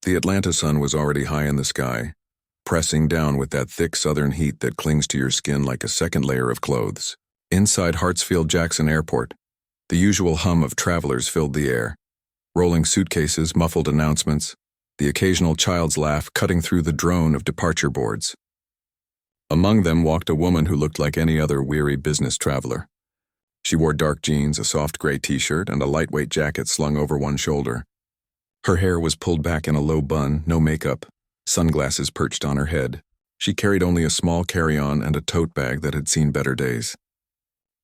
The Atlanta sun was already high in the sky, pressing down with that thick southern heat that clings to your skin like a second layer of clothes. Inside Hartsfield-Jackson Airport, the usual hum of travelers filled the air. Rolling suitcases, muffled announcements, the occasional child's laugh cutting through the drone of departure boards. Among them walked a woman who looked like any other weary business traveler. She wore dark jeans, a soft gray t-shirt, and a lightweight jacket slung over one shoulder. Her hair was pulled back in a low bun, no makeup, sunglasses perched on her head. She carried only a small carry-on and a tote bag that had seen better days.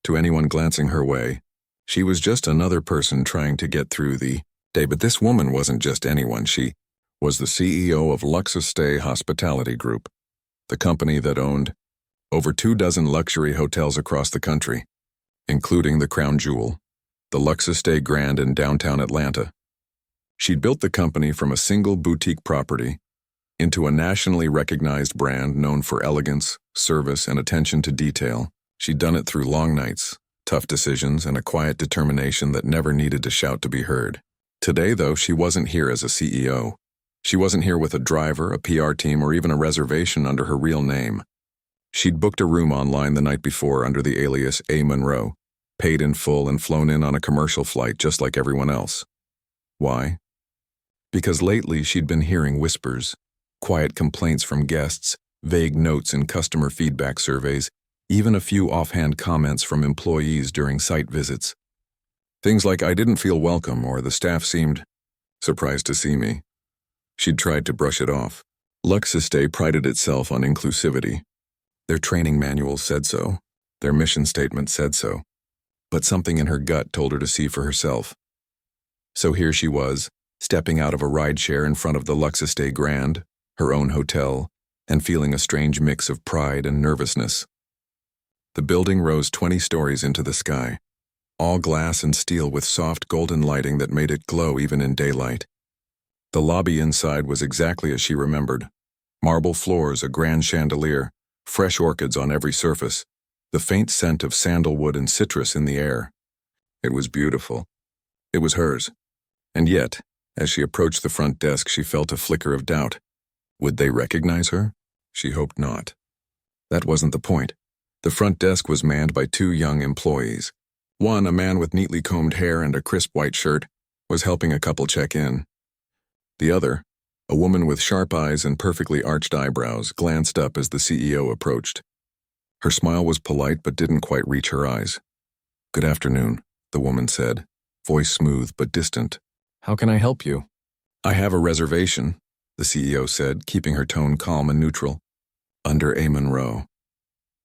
To anyone glancing her way, she was just another person trying to get through the day. But this woman wasn't just anyone. She was the CEO of Luxus Hospitality Group, the company that owned over 24 luxury hotels across the country, including the crown jewel, the Luxus Grand in downtown Atlanta. She'd built the company from a single boutique property into a nationally recognized brand known for elegance, service, and attention to detail. She'd done it through long nights, tough decisions, and a quiet determination that never needed to shout to be heard. Today, though, she wasn't here as a CEO. She wasn't here with a driver, a PR team, or even a reservation under her real name. She'd booked a room online the night before under the alias A. Monroe, paid in full and flown in on a commercial flight just like everyone else. Why? Because lately she'd been hearing whispers, quiet complaints from guests, vague notes in customer feedback surveys, even a few offhand comments from employees during site visits. Things like, "I didn't feel welcome," or "the staff seemed surprised to see me." She'd tried to brush it off. Luxus prided itself on inclusivity. Their training manuals said so. Their mission statement said so. But something in her gut told her to see for herself. So here she was, stepping out of a rideshare in front of the Luxus Grand, her own hotel, and feeling a strange mix of pride and nervousness. The building rose 20 stories into the sky, all glass and steel with soft golden lighting that made it glow even in daylight. The lobby inside was exactly as she remembered. Marble floors, a grand chandelier, fresh orchids on every surface, the faint scent of sandalwood and citrus in the air. It was beautiful. It was hers. And yet, as she approached the front desk, she felt a flicker of doubt. Would they recognize her? She hoped not. That wasn't the point. The front desk was manned by 2 young employees. One, a man with neatly combed hair and a crisp white shirt, was helping a couple check in. The other, a woman with sharp eyes and perfectly arched eyebrows, glanced up as the CEO approached. Her smile was polite but didn't quite reach her eyes. "Good afternoon," the woman said, voice smooth but distant. "How can I help you?" "I have a reservation," the CEO said, keeping her tone calm and neutral. "Under A. Monroe."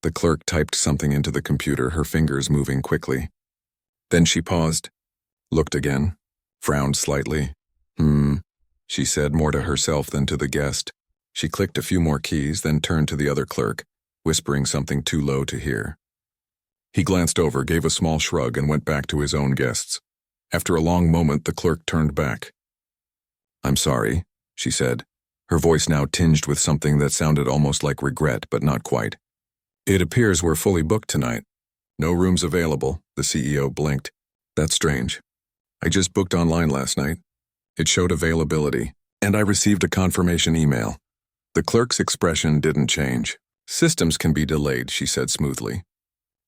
The clerk typed something into the computer, her fingers moving quickly. Then she paused, looked again, frowned slightly. She said, more to herself than to the guest. She clicked a few more keys, then turned to the other clerk, whispering something too low to hear. He glanced over, gave a small shrug, and went back to his own guests. After a long moment, the clerk turned back. "I'm sorry," she said, her voice now tinged with something that sounded almost like regret, but not quite. "It appears we're fully booked tonight. No rooms available," the CEO blinked. "That's strange. I just booked online last night. It showed availability, and I received a confirmation email." The clerk's expression didn't change. "Systems can be delayed," she said smoothly.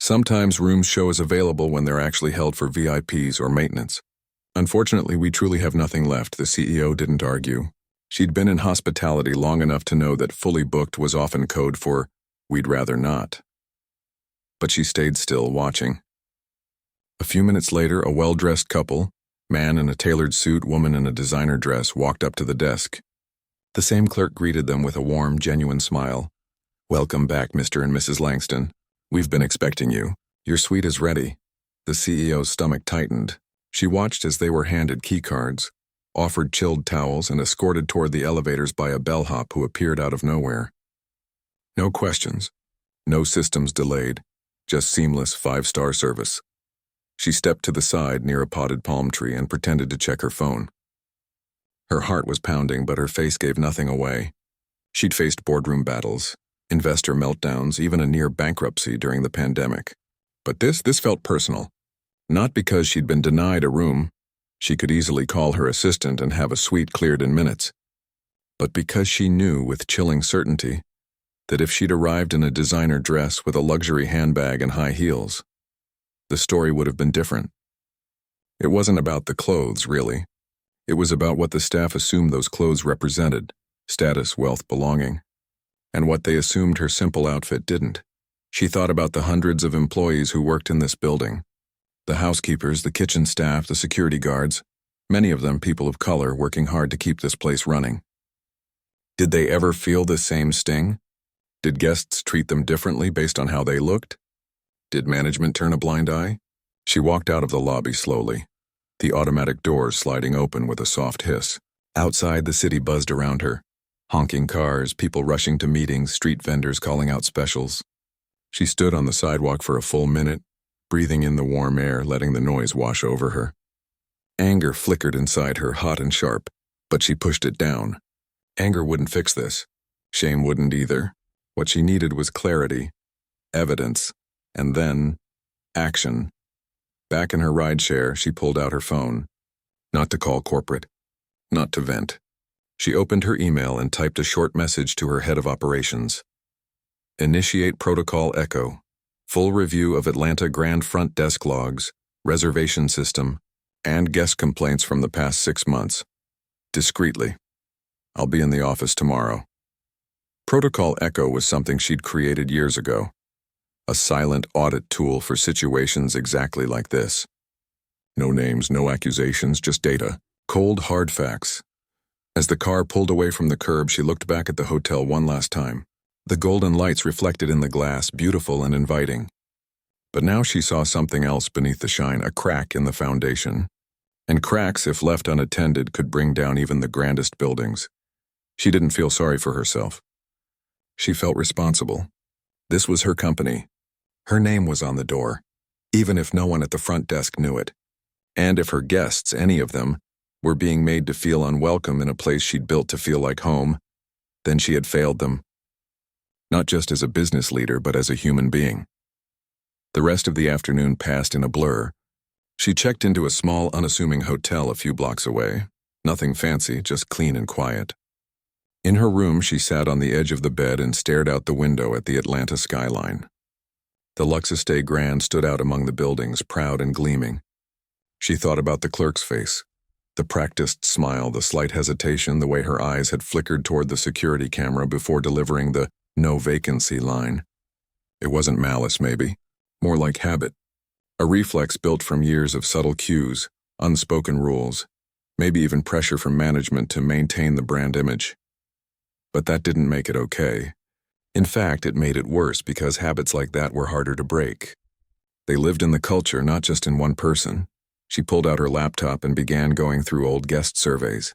"Sometimes rooms show as available when they're actually held for VIPs or maintenance. Unfortunately, we truly have nothing left," the CEO didn't argue. She'd been in hospitality long enough to know that fully booked was often code for "we'd rather not." But she stayed still, watching. A few minutes later, a well-dressed couple, man in a tailored suit, woman in a designer dress, walked up to the desk. The same clerk greeted them with a warm, genuine smile. "Welcome back, Mr. and Mrs. Langston. We've been expecting you. Your suite is ready." The CEO's stomach tightened. She watched as they were handed key cards, offered chilled towels, and escorted toward the elevators by a bellhop who appeared out of nowhere. No questions, no systems delayed, just seamless 5-star service. She stepped to the side near a potted palm tree and pretended to check her phone. Her heart was pounding, but her face gave nothing away. She'd faced boardroom battles, investor meltdowns, even a near bankruptcy during the pandemic. But this felt personal. Not because she'd been denied a room. She could easily call her assistant and have a suite cleared in minutes. but because she knew with chilling certainty that if she'd arrived in a designer dress with a luxury handbag and high heels, the story would have been different. It wasn't about the clothes, really. It was about what the staff assumed those clothes represented: status, wealth, belonging, and what they assumed her simple outfit didn't. She thought about the hundreds of employees who worked in this building: the housekeepers, the kitchen staff, the security guards, many of them people of color working hard to keep this place running. Did they ever feel the same sting? Did guests treat them differently based on how they looked? Did management turn a blind eye? She walked out of the lobby slowly, the automatic doors sliding open with a soft hiss. Outside, the city buzzed around her. Honking cars, people rushing to meetings, street vendors calling out specials. She stood on the sidewalk for a full minute, breathing in the warm air, letting the noise wash over her. Anger flickered inside her, hot and sharp, but she pushed it down. Anger wouldn't fix this. Shame wouldn't either. What she needed was clarity, evidence, and then action. Back in her rideshare, she pulled out her phone. Not to call corporate, not to vent. She opened her email and typed a short message to her head of operations. Initiate Protocol Echo. Full review of Atlanta Grand front desk logs, reservation system, and guest complaints from the past 6 months. Discreetly. I'll be in the office tomorrow. Protocol Echo was something she'd created years ago. A silent audit tool for situations exactly like this. No names, no accusations, just data. Cold, hard facts. As the car pulled away from the curb, she looked back at the hotel one last time. The golden lights reflected in the glass, beautiful and inviting. But now she saw something else beneath the shine, a crack in the foundation. And cracks, if left unattended, could bring down even the grandest buildings. She didn't feel sorry for herself. She felt responsible. This was her company. Her name was on the door, even if no one at the front desk knew it. And if her guests, any of them, were being made to feel unwelcome in a place she'd built to feel like home, then she had failed them. Not just as a business leader, but as a human being. The rest of the afternoon passed in a blur. She checked into a small, unassuming hotel a few blocks away. Nothing fancy, just clean and quiet. In her room, she sat on the edge of the bed and stared out the window at the Atlanta skyline. The Luxus Grand stood out among the buildings, proud and gleaming. She thought about the clerk's face, the practiced smile, the slight hesitation, the way her eyes had flickered toward the security camera before delivering the "no vacancy" line. It wasn't malice, maybe, more like habit, a reflex built from years of subtle cues, unspoken rules, maybe even pressure from management to maintain the brand image. But that didn't make it okay. In fact, it made it worse because habits like that were harder to break. They lived in the culture, not just in one person. She pulled out her laptop and began going through old guest surveys.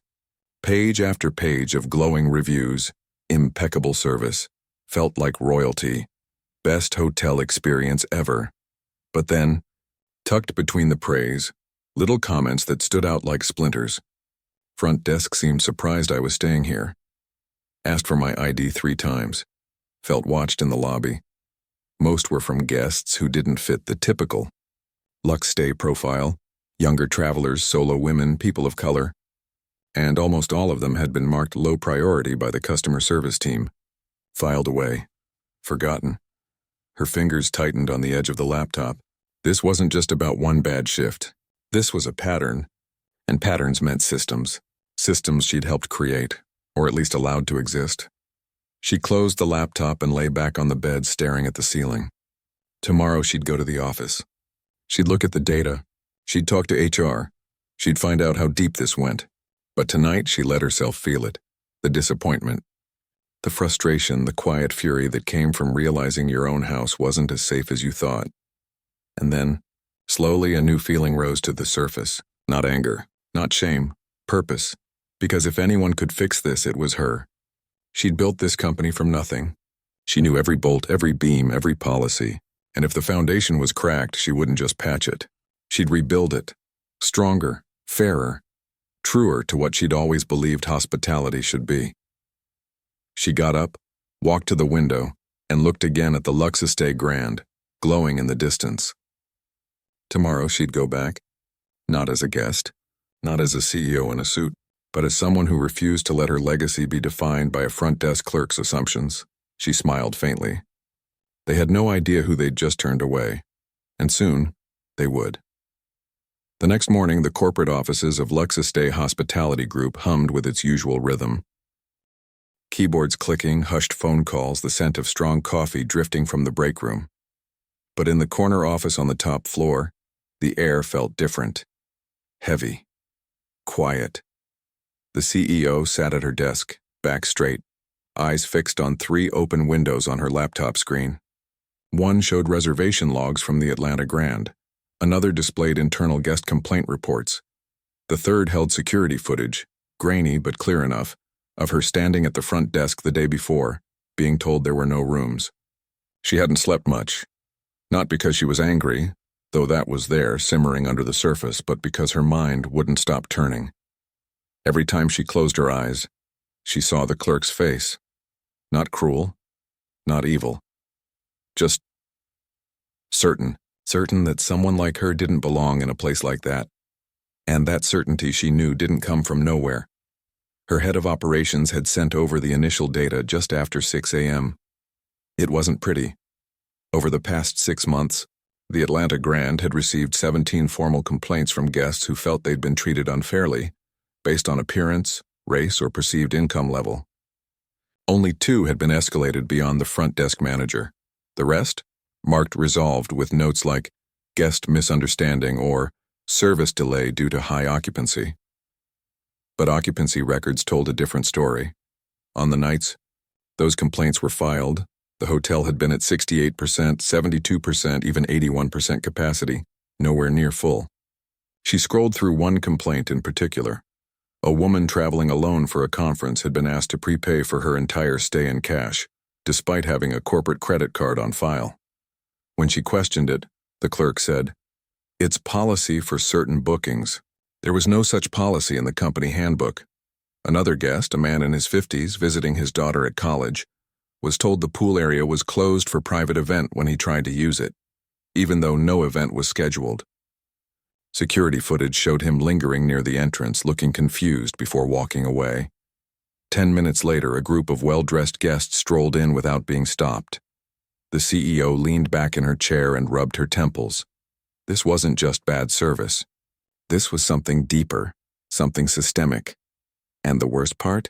Page after page of glowing reviews, impeccable service, felt like royalty, best hotel experience ever. But then, tucked between the praise, little comments that stood out like splinters. Front desk seemed surprised I was staying here. Asked for my ID 3 times. Felt watched in the lobby. Most were from guests who didn't fit the typical Lux Stay profile, younger travelers, solo women, people of color. And almost all of them had been marked low priority by the customer service team. Filed away. Forgotten. Her fingers tightened on the edge of the laptop. This wasn't just about one bad shift. This was a pattern. And patterns meant systems. Systems she'd helped create, or at least allowed to exist. She closed the laptop and lay back on the bed staring at the ceiling. Tomorrow she'd go to the office. She'd look at the data. She'd talk to HR. She'd find out how deep this went. But tonight she let herself feel it. The disappointment. The frustration, the quiet fury that came from realizing your own house wasn't as safe as you thought. And then, slowly a new feeling rose to the surface. Not anger, not shame, purpose. Because if anyone could fix this, it was her. She'd built this company from nothing. She knew every bolt, every beam, every policy. And if the foundation was cracked, she wouldn't just patch it. She'd rebuild it. Stronger, fairer, truer to what she'd always believed hospitality should be. She got up, walked to the window, and looked again at the Luxus Grand, glowing in the distance. Tomorrow she'd go back. Not as a guest, not as a CEO in a suit, But as someone who refused to let her legacy be defined by a front desk clerk's assumptions, she smiled faintly. They had no idea who they'd just turned away, and soon they would. The next morning, the corporate offices of Luxus Day Hospitality Group hummed with its usual rhythm. Keyboards clicking, hushed phone calls, the scent of strong coffee drifting from the break room. But in the corner office on the top floor, the air felt different. Heavy. Quiet. The CEO sat at her desk, back straight, eyes fixed on 3 open windows on her laptop screen. One showed reservation logs from the Atlanta Grand. Another displayed internal guest complaint reports. The third held security footage, grainy but clear enough, of her standing at the front desk the day before, being told there were no rooms. She hadn't slept much. Not because she was angry, though that was there, simmering under the surface, but because her mind wouldn't stop turning. Every time she closed her eyes, she saw the clerk's face. Not cruel, not evil. Just certain that someone like her didn't belong in a place like that. And that certainty, she knew, didn't come from nowhere. Her head of operations had sent over the initial data just after 6 a.m. It wasn't pretty. Over the past 6 months, the Atlanta Grand had received 17 formal complaints from guests who felt they'd been treated unfairly, based on appearance, race, or perceived income level. Only 2 had been escalated beyond the front desk manager. The rest, marked resolved with notes like guest misunderstanding or service delay due to high occupancy. But occupancy records told a different story. On the nights those complaints were filed, the hotel had been at 68%, 72%, even 81% capacity, nowhere near full. She scrolled through one complaint in particular. A woman traveling alone for a conference had been asked to prepay for her entire stay in cash, despite having a corporate credit card on file. When she questioned it, the clerk said, "It's policy for certain bookings." There was no such policy in the company handbook. Another guest, a man in his 50s visiting his daughter at college, was told the pool area was closed for private event when he tried to use it, even though no event was scheduled. Security footage showed him lingering near the entrance, looking confused before walking away. 10 minutes later, a group of well-dressed guests strolled in without being stopped. The CEO leaned back in her chair and rubbed her temples. This wasn't just bad service. This was something deeper, something systemic. And the worst part?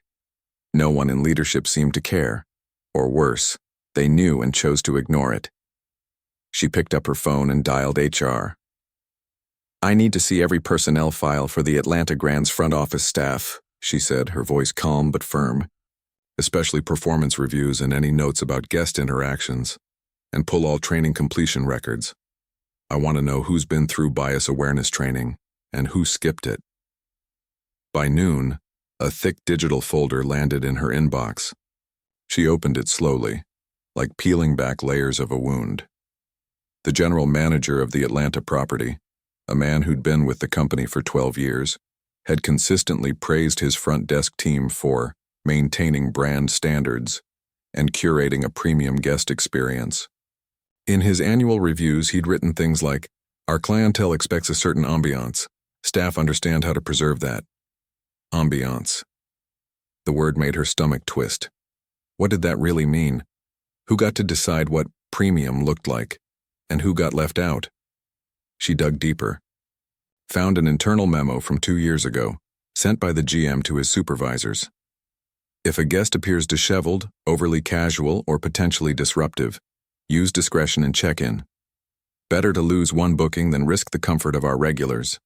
No one in leadership seemed to care. Or worse, they knew and chose to ignore it. She picked up her phone and dialed HR. "I need to see every personnel file for the Atlanta Grand's front office staff," she said, her voice calm but firm. "Especially performance reviews and any notes about guest interactions. And pull all training completion records. I want to know who's been through bias awareness training and who skipped it." By noon, a thick digital folder landed in her inbox. She opened it slowly, like peeling back layers of a wound. The general manager of the Atlanta property, a man who'd been with the company for 12 years, had consistently praised his front desk team for maintaining brand standards and curating a premium guest experience. In his annual reviews, he'd written things like, "Our clientele expects a certain ambiance. Staff understand how to preserve that." Ambiance. The word made her stomach twist. What did that really mean? Who got to decide what premium looked like? And who got left out? She dug deeper. Found an internal memo from 2 years ago, sent by the GM to his supervisors. If a guest appears disheveled, overly casual, or potentially disruptive, use discretion and check-in. Better to lose one booking than risk the comfort of our regulars.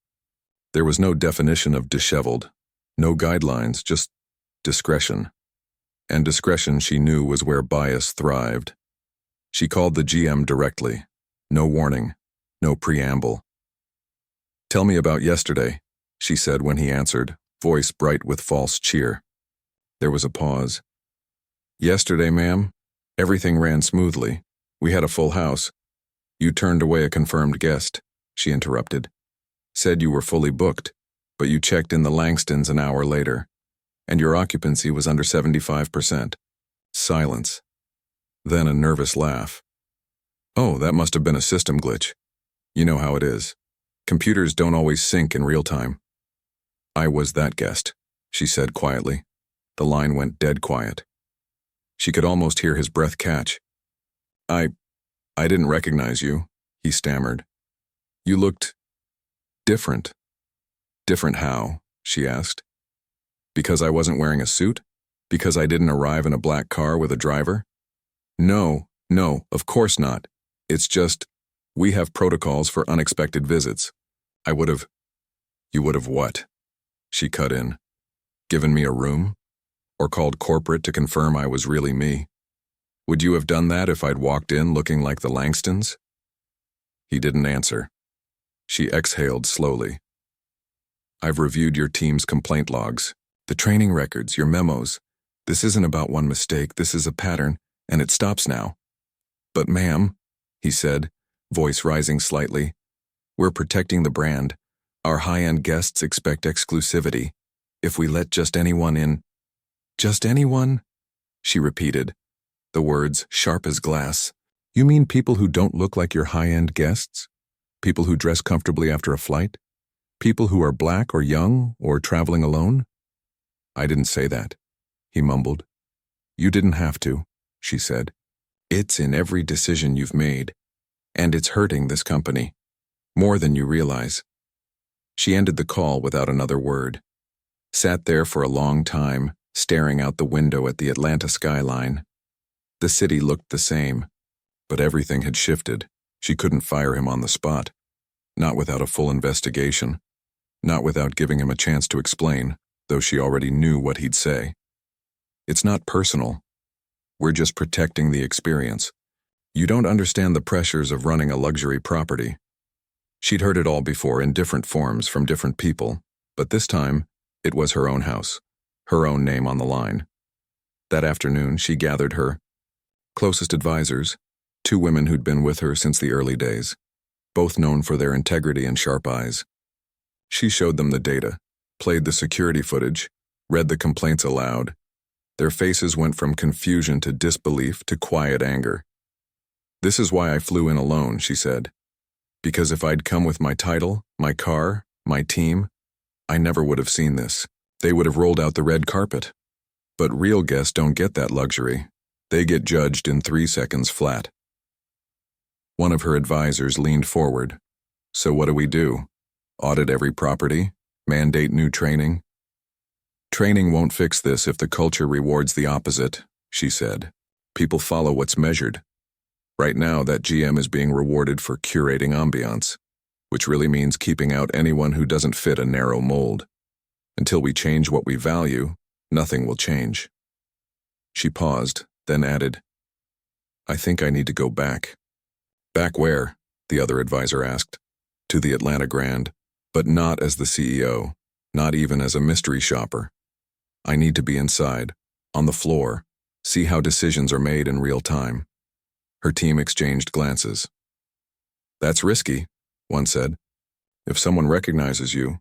There was no definition of disheveled, no guidelines, just discretion. And discretion, she knew, was where bias thrived. She called the GM directly. No warning, no preamble. "Tell me about yesterday," she said when he answered, voice bright with false cheer. There was a pause. "Yesterday, ma'am, everything ran smoothly. We had a full house. You turned away a confirmed guest," she interrupted. "Said you were fully booked, but you checked in the Langstons an hour later, and your occupancy was under 75%. Silence. Then a nervous laugh. "Oh, that must have been a system glitch. You know how it is. Computers don't always sync in real time." "I was that guest," she said quietly. The line went dead quiet. She could almost hear his breath catch. I didn't recognize you, he stammered. You looked different. Different how? She asked. Because I wasn't wearing a suit? Because I didn't arrive in a black car with a driver? No, of course not. It's just, we have protocols for unexpected visits. You would have what? She cut in. Given me a room? Or called corporate to confirm I was really me? Would you have done that if I'd walked in looking like the Langstons? He didn't answer. She exhaled slowly. I've reviewed your team's complaint logs, the training records, your memos. This isn't about one mistake, this is a pattern, and it stops now. But ma'am, he said, voice rising slightly, we're protecting the brand. Our high-end guests expect exclusivity. If we let just anyone in... Just anyone? She repeated, the words sharp as glass. You mean people who don't look like your high-end guests? People who dress comfortably after a flight? People who are black or young or traveling alone? I didn't say that, he mumbled. You didn't have to, she said. It's in every decision you've made, and it's hurting this company, more than you realize. She ended the call without another word, sat there for a long time, staring out the window at the Atlanta skyline. The city looked the same, but everything had shifted. She couldn't fire him on the spot, not without a full investigation, not without giving him a chance to explain, though she already knew what he'd say. It's not personal. We're just protecting the experience. You don't understand the pressures of running a luxury property. She'd heard it all before in different forms from different people, but this time, it was her own house, her own name on the line. That afternoon, she gathered her closest advisors, 2 women who'd been with her since the early days, both known for their integrity and sharp eyes. She showed them the data, played the security footage, read the complaints aloud. Their faces went from confusion to disbelief to quiet anger. This is why I flew in alone, she said. Because if I'd come with my title, my car, my team, I never would have seen this. They would have rolled out the red carpet. But real guests don't get that luxury. They get judged in 3 seconds flat. One of her advisors leaned forward. So what do we do? Audit every property? Mandate new training? Training won't fix this if the culture rewards the opposite, she said. People follow what's measured. Right now, that GM is being rewarded for curating ambiance, which really means keeping out anyone who doesn't fit a narrow mold. Until we change what we value, nothing will change. She paused, then added, I think I need to go back. Back where? The other advisor asked. To the Atlanta Grand, but not as the CEO, not even as a mystery shopper. I need to be inside, on the floor, see how decisions are made in real time. Her team exchanged glances. That's risky, one said. If someone recognizes you,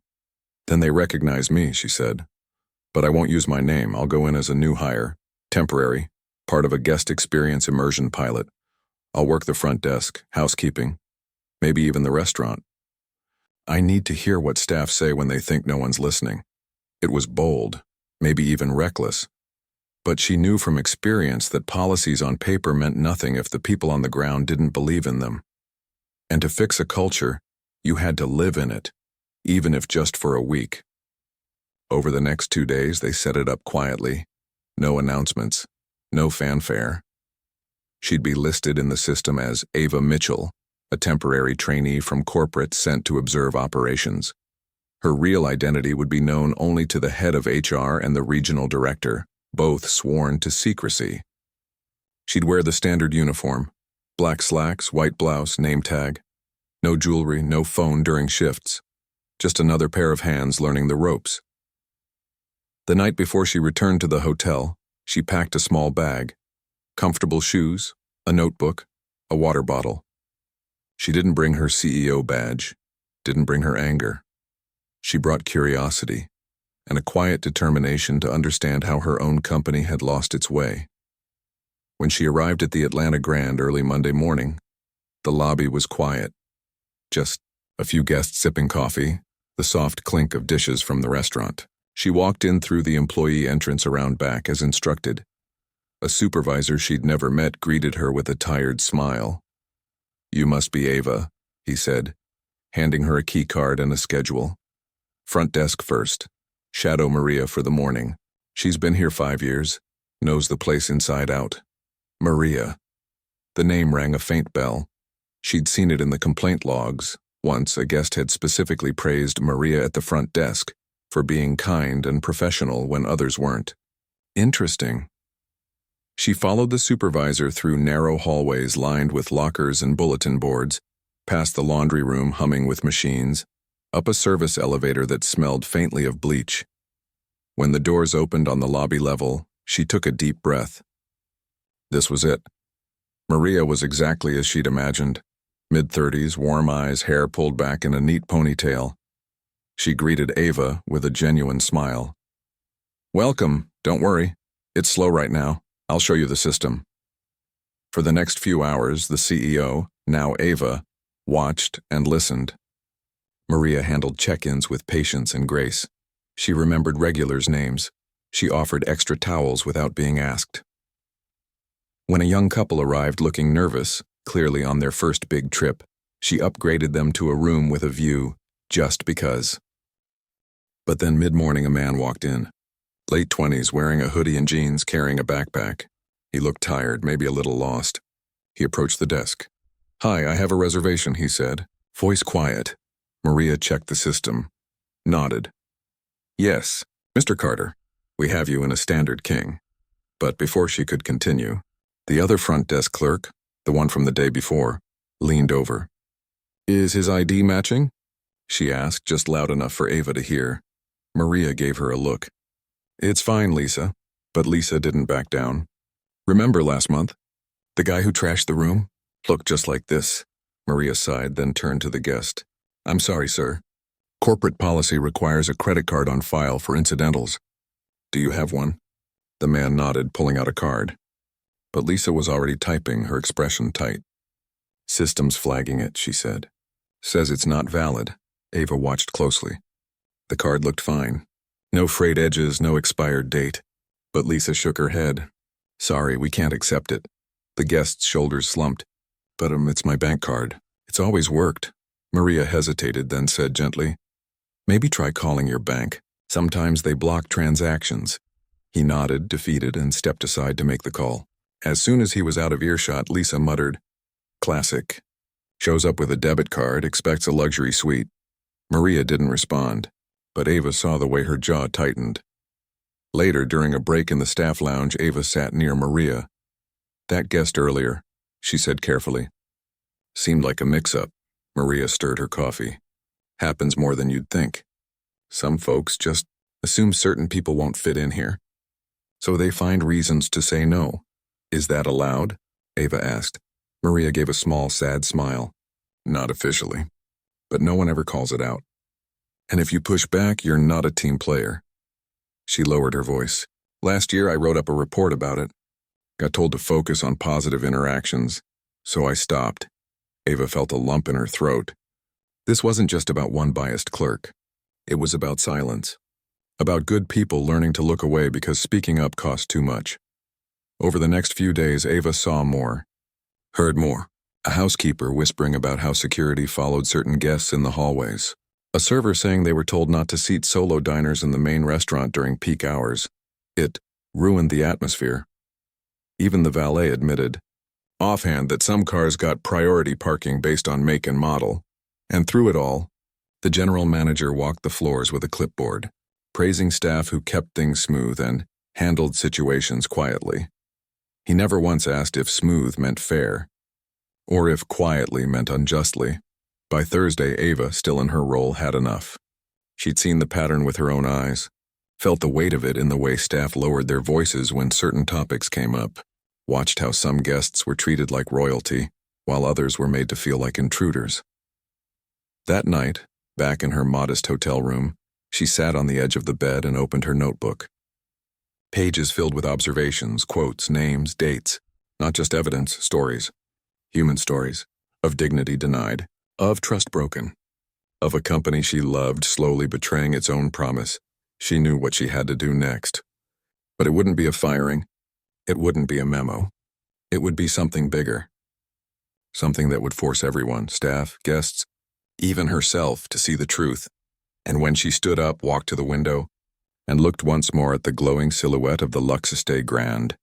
then they recognize me, she said. But I won't use my name. I'll go in as a new hire, temporary, part of a guest experience immersion pilot. I'll work the front desk, housekeeping, maybe even the restaurant. I need to hear what staff say when they think no one's listening. It was bold, maybe even reckless. But she knew from experience that policies on paper meant nothing if the people on the ground didn't believe in them. And to fix a culture, you had to live in it, even if just for a week. Over the next 2 days, they set it up quietly. No announcements, no fanfare. She'd be listed in the system as Ava Mitchell, a temporary trainee from corporate sent to observe operations. Her real identity would be known only to the head of HR and the regional director, both sworn to secrecy. She'd wear the standard uniform, black slacks, white blouse, name tag. No jewelry, no phone during shifts. Just another pair of hands learning the ropes. The night before she returned to the hotel, she packed a small bag, comfortable shoes, a notebook, a water bottle. She didn't bring her CEO badge, didn't bring her anger. She brought curiosity and a quiet determination to understand how her own company had lost its way. When she arrived at the Atlanta Grand early Monday morning, the lobby was quiet. Just a few guests sipping coffee, the soft clink of dishes from the restaurant. She walked in through the employee entrance around back as instructed. A supervisor she'd never met greeted her with a tired smile. "You must be Ava," he said, handing her a key card and a schedule. "Front desk first. Shadow Maria for the morning. She's been here 5 years, knows the place inside out." Maria. The name rang a faint bell. She'd seen it in the complaint logs. Once, a guest had specifically praised Maria at the front desk for being kind and professional when others weren't. Interesting. She followed the supervisor through narrow hallways lined with lockers and bulletin boards, past the laundry room humming with machines, up a service elevator that smelled faintly of bleach. When the doors opened on the lobby level, she took a deep breath. This was it. Maria was exactly as she'd imagined. Mid-30s, warm eyes, hair pulled back in a neat ponytail. She greeted Ava with a genuine smile. "Welcome, don't worry. It's slow right now. I'll show you the system." For the next few hours, the CEO, now Ava, watched and listened. Maria handled check-ins with patience and grace. She remembered regulars' names. She offered extra towels without being asked. When a young couple arrived looking nervous, clearly on their first big trip, she upgraded them to a room with a view, just because. But then mid-morning a man walked in. Late 20s, wearing a hoodie and jeans, carrying a backpack. He looked tired, maybe a little lost. He approached the desk. "Hi, I have a reservation," he said. Voice quiet. Maria checked the system. Nodded. "Yes, Mr. Carter, we have you in a standard king." But before she could continue, the other front desk clerk, the one from the day before, leaned over. "Is his ID matching?" she asked, just loud enough for Ava to hear. Maria gave her a look. "It's fine, Lisa." But Lisa didn't back down. "Remember last month? The guy who trashed the room? Looked just like this." Maria sighed, then turned to the guest. "I'm sorry, sir. Corporate policy requires a credit card on file for incidentals. Do you have one?" The man nodded, pulling out a card. But Lisa was already typing, her expression tight. "System's flagging it," she said. "Says it's not valid." Ava watched closely. The card looked fine. No frayed edges, no expired date. But Lisa shook her head. "Sorry, we can't accept it." The guest's shoulders slumped. "But it's my bank card. It's always worked." Maria hesitated, then said gently, "Maybe try calling your bank. Sometimes they block transactions." He nodded, defeated, and stepped aside to make the call. As soon as he was out of earshot, Lisa muttered, "Classic. Shows up with a debit card, expects a luxury suite." Maria didn't respond, but Ava saw the way her jaw tightened. Later, during a break in the staff lounge, Ava sat near Maria. "That guest earlier," she said carefully. "Seemed like a mix-up." Maria stirred her coffee. "Happens more than you'd think. Some folks just assume certain people won't fit in here. So they find reasons to say no." "Is that allowed?" Ava asked. Maria gave a small, sad smile. "Not officially. But no one ever calls it out. And if you push back, you're not a team player." She lowered her voice. "Last year I wrote up a report about it. Got told to focus on positive interactions. So I stopped." Ava felt a lump in her throat. This wasn't just about one biased clerk. It was about silence. About good people learning to look away because speaking up cost too much. Over the next few days, Ava saw more. Heard more. A housekeeper whispering about how security followed certain guests in the hallways. A server saying they were told not to seat solo diners in the main restaurant during peak hours. It ruined the atmosphere. Even the valet admitted, offhand, that some cars got priority parking based on make and model. And through it all, the general manager walked the floors with a clipboard, praising staff who kept things smooth and handled situations quietly. He never once asked if smooth meant fair, or if quietly meant unjustly. By Thursday, Ava, still in her role, had enough. She'd seen the pattern with her own eyes, felt the weight of it in the way staff lowered their voices when certain topics came up, watched how some guests were treated like royalty, while others were made to feel like intruders. That night, back in her modest hotel room, she sat on the edge of the bed and opened her notebook. Pages filled with observations, quotes, names, dates. Not just evidence, stories. Human stories. Of dignity denied. Of trust broken. Of a company she loved slowly betraying its own promise. She knew what she had to do next. But it wouldn't be a firing. It wouldn't be a memo. It would be something bigger. Something that would force everyone, staff, guests, even herself, to see the truth. And when she stood up, walked to the window, and looked once more at the glowing silhouette of the Luxestate Grand,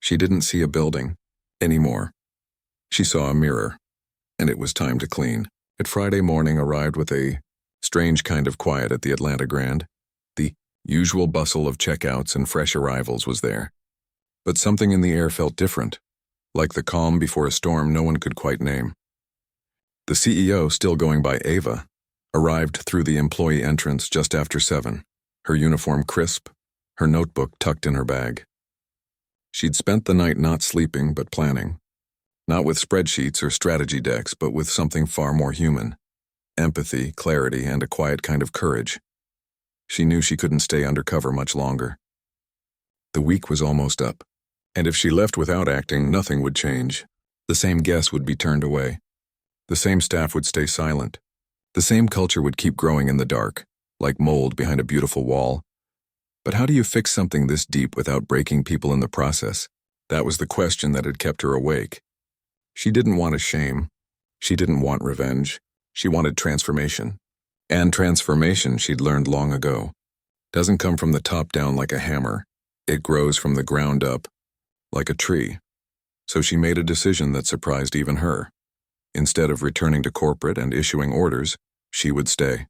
she didn't see a building anymore. She saw a mirror, and it was time to clean. It Friday morning arrived with a strange kind of quiet at the Atlanta Grand. The usual bustle of checkouts and fresh arrivals was there. But something in the air felt different, like the calm before a storm no one could quite name. The CEO, still going by Ava, arrived through the employee entrance just after 7, her uniform crisp, her notebook tucked in her bag. She'd spent the night not sleeping but planning, not with spreadsheets or strategy decks, but with something far more human: empathy, clarity, and a quiet kind of courage. She knew she couldn't stay undercover much longer. The week was almost up, and if she left without acting, nothing would change. The same guests would be turned away. The same staff would stay silent. The same culture would keep growing in the dark, like mold behind a beautiful wall. But how do you fix something this deep without breaking people in the process? That was the question that had kept her awake. She didn't want a shame. She didn't want revenge. She wanted transformation. And transformation, she'd learned long ago, doesn't come from the top down like a hammer. It grows from the ground up, like a tree. So she made a decision that surprised even her. Instead of returning to corporate and issuing orders, she would stay.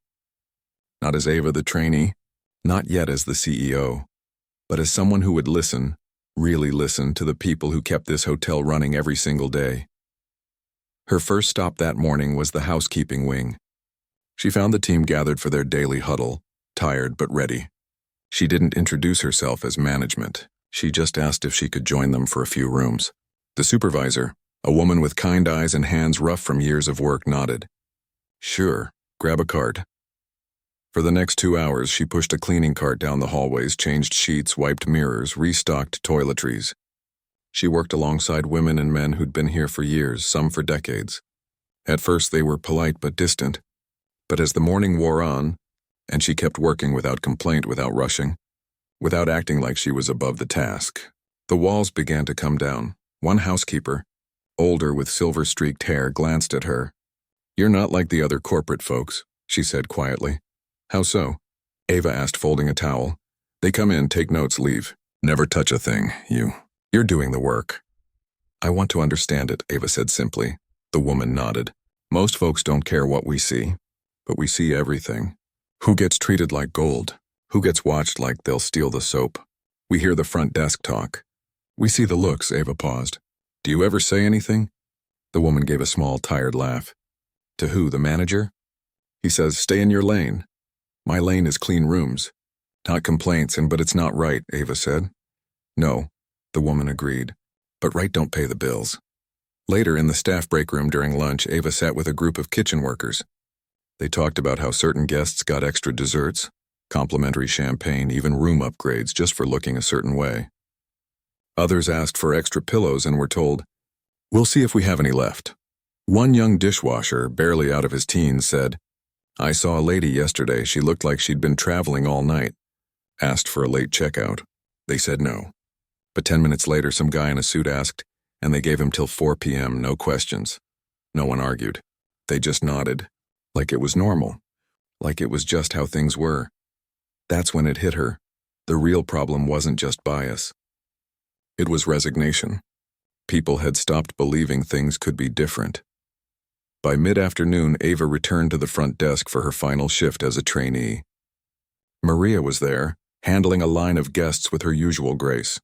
Not as Ava the trainee, not yet as the CEO, but as someone who would listen, really listen, to the people who kept this hotel running every single day. Her first stop that morning was the housekeeping wing. She found the team gathered for their daily huddle, tired but ready. She didn't introduce herself as management. She just asked if she could join them for a few rooms. The supervisor, a woman with kind eyes and hands rough from years of work, nodded. Sure, grab a cart. For the next 2 hours, she pushed a cleaning cart down the hallways, changed sheets, wiped mirrors, restocked toiletries. She worked alongside women and men who'd been here for years, some for decades. At first they were polite but distant, but as the morning wore on, and she kept working without complaint, without rushing, without acting like she was above the task, the walls began to come down. One housekeeper, older with silver-streaked hair, glanced at her. "You're not like the other corporate folks," she said quietly. "How so?" Ava asked, folding a towel. "They come in, take notes, leave. Never touch a thing. You're doing the work." "I want to understand it," Ava said simply. The woman nodded. "Most folks don't care what we see, but we see everything. Who gets treated like gold? Who gets watched like they'll steal the soap? We hear the front desk talk. We see the looks." Ava paused. "Do you ever say anything?" The woman gave a small, tired laugh. "To who, the manager?" "He says, stay in your lane." "My lane is clean rooms. Not complaints, but it's not right," Ava said. "No," the woman agreed, "but right don't pay the bills." Later, in the staff break room during lunch, Ava sat with a group of kitchen workers. They talked about how certain guests got extra desserts, complimentary champagne, even room upgrades just for looking a certain way. Others asked for extra pillows and were told, "We'll see if we have any left." One young dishwasher, barely out of his teens, said, "I saw a lady yesterday. She looked like she'd been traveling all night. Asked for a late checkout. They said no. But 10 minutes later, some guy in a suit asked, and they gave him till 4 p.m., no questions. No one argued. They just nodded, like it was normal, like it was just how things were." That's when it hit her. The real problem wasn't just bias. It was resignation. People had stopped believing things could be different. By mid-afternoon, Ava returned to the front desk for her final shift as a trainee. Maria was there, handling a line of guests with her usual grace.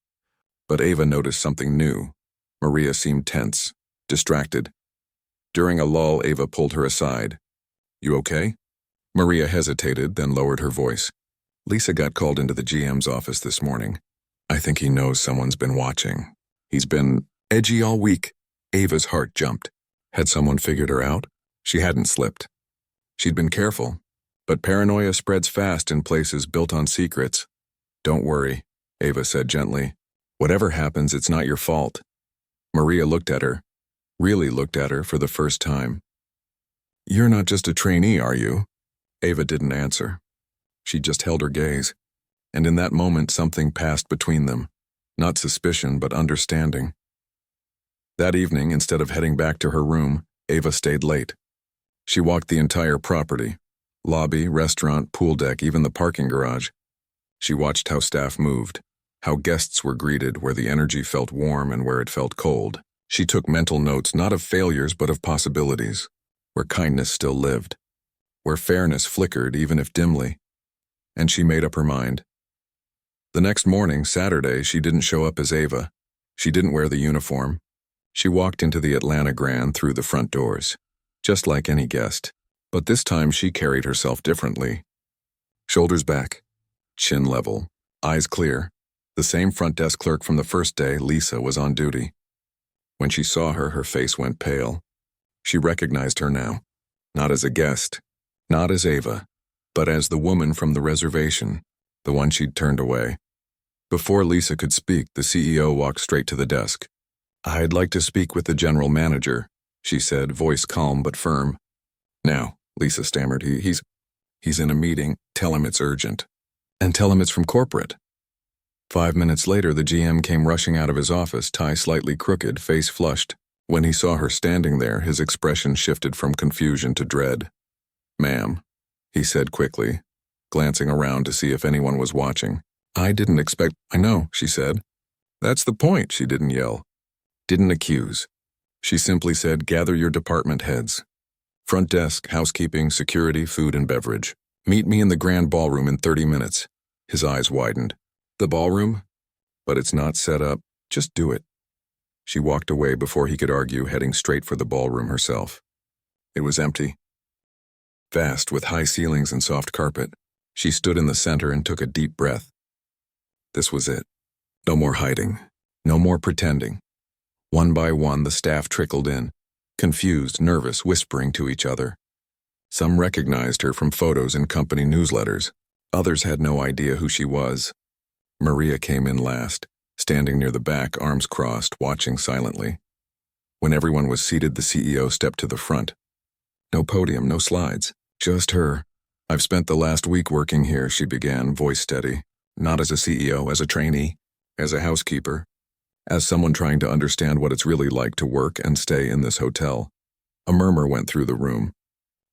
But Ava noticed something new. Maria seemed tense, distracted. During a lull, Ava pulled her aside. "You okay?" Maria hesitated, then lowered her voice. "Lisa got called into the GM's office this morning. I think he knows someone's been watching. He's been edgy all week." Ava's heart jumped. Had someone figured her out? She hadn't slipped. She'd been careful, but paranoia spreads fast in places built on secrets. "Don't worry," Ava said gently. "Whatever happens, it's not your fault." Maria looked at her, really looked at her for the first time. "You're not just a trainee, are you?" Ava didn't answer. She just held her gaze. And in that moment, something passed between them. Not suspicion, but understanding. That evening, instead of heading back to her room, Ava stayed late. She walked the entire property. Lobby, restaurant, pool deck, even the parking garage. She watched how staff moved, how guests were greeted, where the energy felt warm and where it felt cold. She took mental notes not of failures but of possibilities, where kindness still lived, where fairness flickered even if dimly. And she made up her mind. The next morning, Saturday, she didn't show up as Ava. She didn't wear the uniform. She walked into the Atlanta Grand through the front doors, just like any guest. But this time she carried herself differently. Shoulders back, chin level, eyes clear. The same front desk clerk from the first day, Lisa, was on duty. When she saw her, her face went pale. She recognized her now, not as a guest, not as Ava, but as the woman from the reservation, the one she'd turned away. Before Lisa could speak, the CEO walked straight to the desk. "I'd like to speak with the general manager," she said, voice calm but firm. "Now," Lisa stammered, he's in a meeting. Tell him it's urgent. And tell him it's from corporate." 5 minutes later, the GM came rushing out of his office, tie slightly crooked, face flushed. When he saw her standing there, his expression shifted from confusion to dread. "Ma'am," he said quickly, glancing around to see if anyone was watching. "I didn't expect—" "I know," she said. "That's the point," she didn't yell. Didn't accuse. She simply said, "Gather your department heads. Front desk, housekeeping, security, food and beverage. Meet me in the grand ballroom in 30 minutes. His eyes widened. "The ballroom? But it's not set up. Just do it." She walked away before he could argue, heading straight for the ballroom herself. It was empty. Vast, with high ceilings and soft carpet. She stood in the center and took a deep breath. This was it. No more hiding. No more pretending. One by one, the staff trickled in, confused, nervous, whispering to each other. Some recognized her from photos in company newsletters. Others had no idea who she was. Maria came in last, standing near the back, arms crossed, watching silently. When everyone was seated, the CEO stepped to the front. No podium, no slides, just her. "I've spent the last week working here," she began, voice steady. "Not as a CEO, as a trainee, as a housekeeper, as someone trying to understand what it's really like to work and stay in this hotel." A murmur went through the room.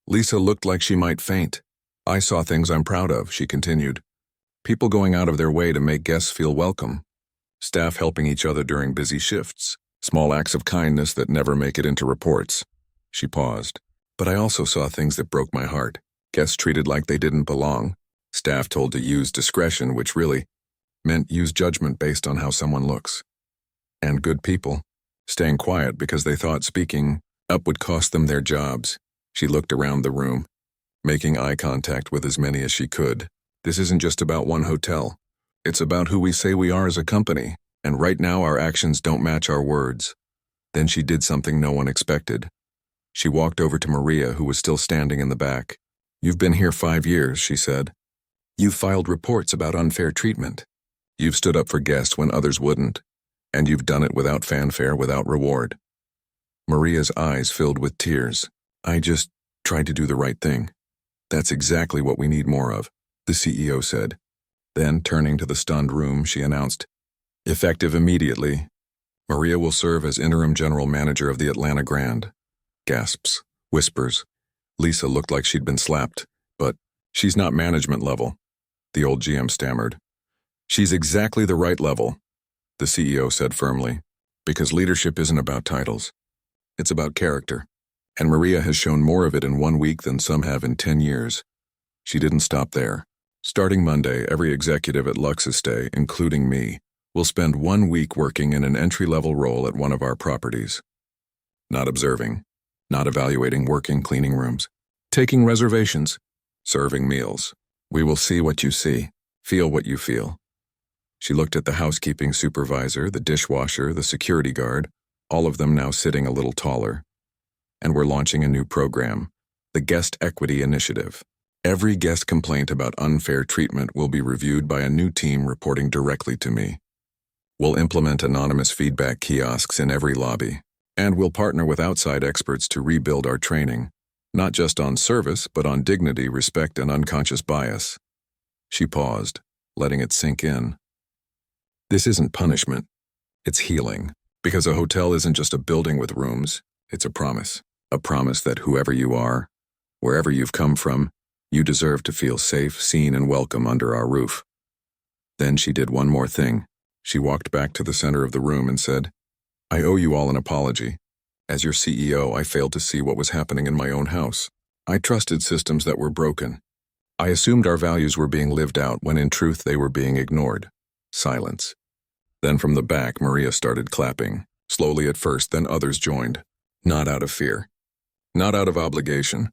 Lisa looked like she might faint. "I saw things I'm proud of," she continued. "People going out of their way to make guests feel welcome. Staff helping each other during busy shifts. Small acts of kindness that never make it into reports." She paused. "But I also saw things that broke my heart. Guests treated like they didn't belong. Staff told to use discretion, which really meant use judgment based on how someone looks. And good people, staying quiet because they thought speaking up would cost them their jobs." She looked around the room, making eye contact with as many as she could. "This isn't just about one hotel. It's about who we say we are as a company, and right now our actions don't match our words." Then she did something no one expected. She walked over to Maria, who was still standing in the back. "You've been here 5 years," she said. "You've filed reports about unfair treatment. You've stood up for guests when others wouldn't. And you've done it without fanfare, without reward." Maria's eyes filled with tears. "I just tried to do the right thing." "That's exactly what we need more of," the CEO said. Then, turning to the stunned room, she announced, "Effective immediately, Maria will serve as interim general manager of the Atlanta Grand." Gasps, whispers. Lisa looked like she'd been slapped. "But she's not management level," the old GM stammered. "She's exactly the right level," the CEO said firmly, "because leadership isn't about titles. It's about character. And Maria has shown more of it in 1 week than some have in 10 years. She didn't stop there. "Starting Monday, every executive at Luxestay, including me, will spend 1 week working in an entry-level role at one of our properties. Not observing, not evaluating, working cleaning rooms, taking reservations, serving meals. We will see what you see, feel what you feel." She looked at the housekeeping supervisor, the dishwasher, the security guard, all of them now sitting a little taller. "And we're launching a new program, the Guest Equity Initiative. Every guest complaint about unfair treatment will be reviewed by a new team reporting directly to me. We'll implement anonymous feedback kiosks in every lobby, and we'll partner with outside experts to rebuild our training, not just on service, but on dignity, respect, and unconscious bias." She paused, letting it sink in. This isn't punishment, it's healing. Because a hotel isn't just a building with rooms, it's a promise. A promise that whoever you are, wherever you've come from, you deserve to feel safe, seen, and welcome under our roof. Then she did one more thing. She walked back to the center of the room and said, "I owe you all an apology. As your CEO, I failed to see what was happening in my own house. I trusted systems that were broken. I assumed our values were being lived out when in truth they were being ignored." Silence. Then from the back, Maria started clapping. Slowly at first, then others joined. Not out of fear. Not out of obligation.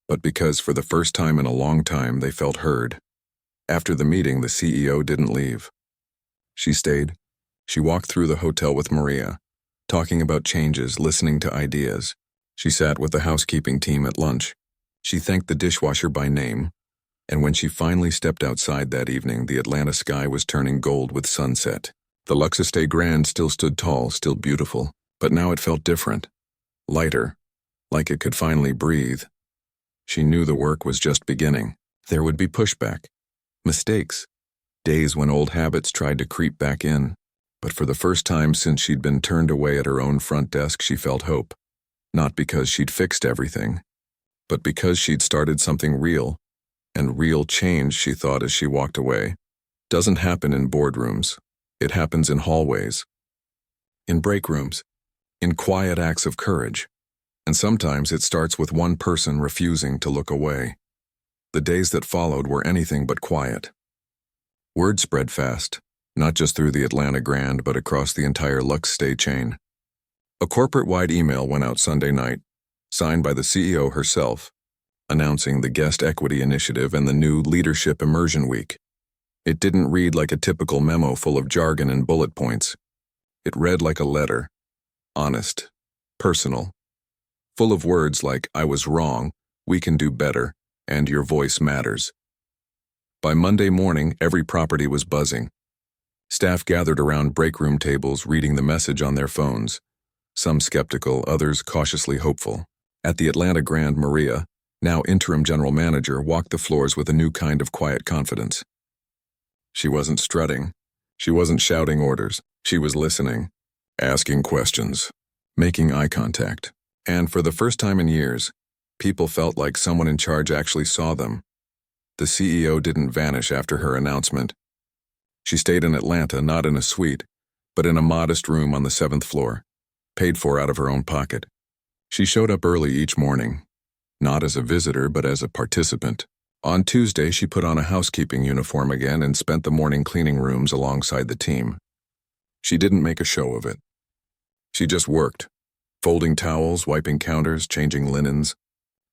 But because for the first time in a long time they felt heard. After the meeting, the CEO didn't leave. She stayed. She walked through the hotel with Maria, talking about changes, listening to ideas. She sat with the housekeeping team at lunch. She thanked the dishwasher by name. And when she finally stepped outside that evening, the Atlanta sky was turning gold with sunset. The Lux Estate Grand still stood tall, still beautiful, but now it felt different. Lighter, like it could finally breathe. She knew the work was just beginning. There would be pushback, mistakes, days when old habits tried to creep back in. But for the first time since she'd been turned away at her own front desk, she felt hope. Not because she'd fixed everything, but because she'd started something real. And real change, she thought as she walked away, doesn't happen in boardrooms. It happens in hallways, in break rooms, in quiet acts of courage. And sometimes it starts with one person refusing to look away. The days that followed were anything but quiet. Word spread fast, not just through the Atlanta Grand, but across the entire Lux Stay chain. A corporate-wide email went out Sunday night, signed by the CEO herself, announcing the Guest Equity Initiative and the new Leadership Immersion Week. It didn't read like a typical memo full of jargon and bullet points. It read like a letter, honest, personal, full of words like, "I was wrong, we can do better, and your voice matters." By Monday morning, every property was buzzing. Staff gathered around break room tables reading the message on their phones, some skeptical, others cautiously hopeful. At the Atlanta Grand, Maria, now interim general manager, walked the floors with a new kind of quiet confidence. She wasn't strutting. She wasn't shouting orders. She was listening, asking questions, making eye contact. And for the first time in years, people felt like someone in charge actually saw them. The CEO didn't vanish after her announcement. She stayed in Atlanta, not in a suite, but in a modest room on the 7th floor, paid for out of her own pocket. She showed up early each morning, not as a visitor but as a participant. On Tuesday, she put on a housekeeping uniform again and spent the morning cleaning rooms alongside the team. She didn't make a show of it. She just worked, folding towels, wiping counters, changing linens.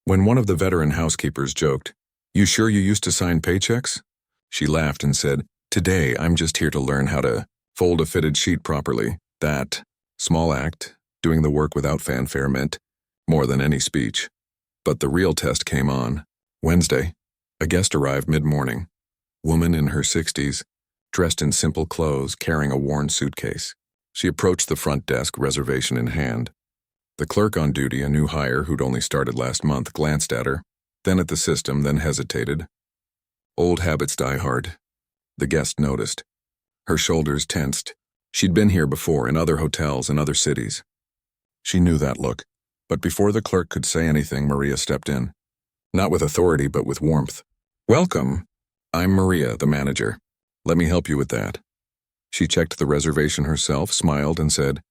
When one of the veteran housekeepers joked, "You sure you used to sign paychecks?" she laughed and said, "Today, I'm just here to learn how to fold a fitted sheet properly." That small act, doing the work without fanfare, meant more than any speech. But the real test came on. Wednesday, a guest arrived mid-morning. Woman in her 60s, dressed in simple clothes, carrying a worn suitcase. She approached the front desk, reservation in hand. The clerk on duty, a new hire who'd only started last month, glanced at her, then at the system, then hesitated. Old habits die hard. The guest noticed. Her shoulders tensed. She'd been here before, in other hotels in other cities. She knew that look. But before the clerk could say anything, Maria stepped in. Not with authority, but with warmth. "Welcome. I'm Maria, the manager. Let me help you with that." She checked the reservation herself, smiled, and said,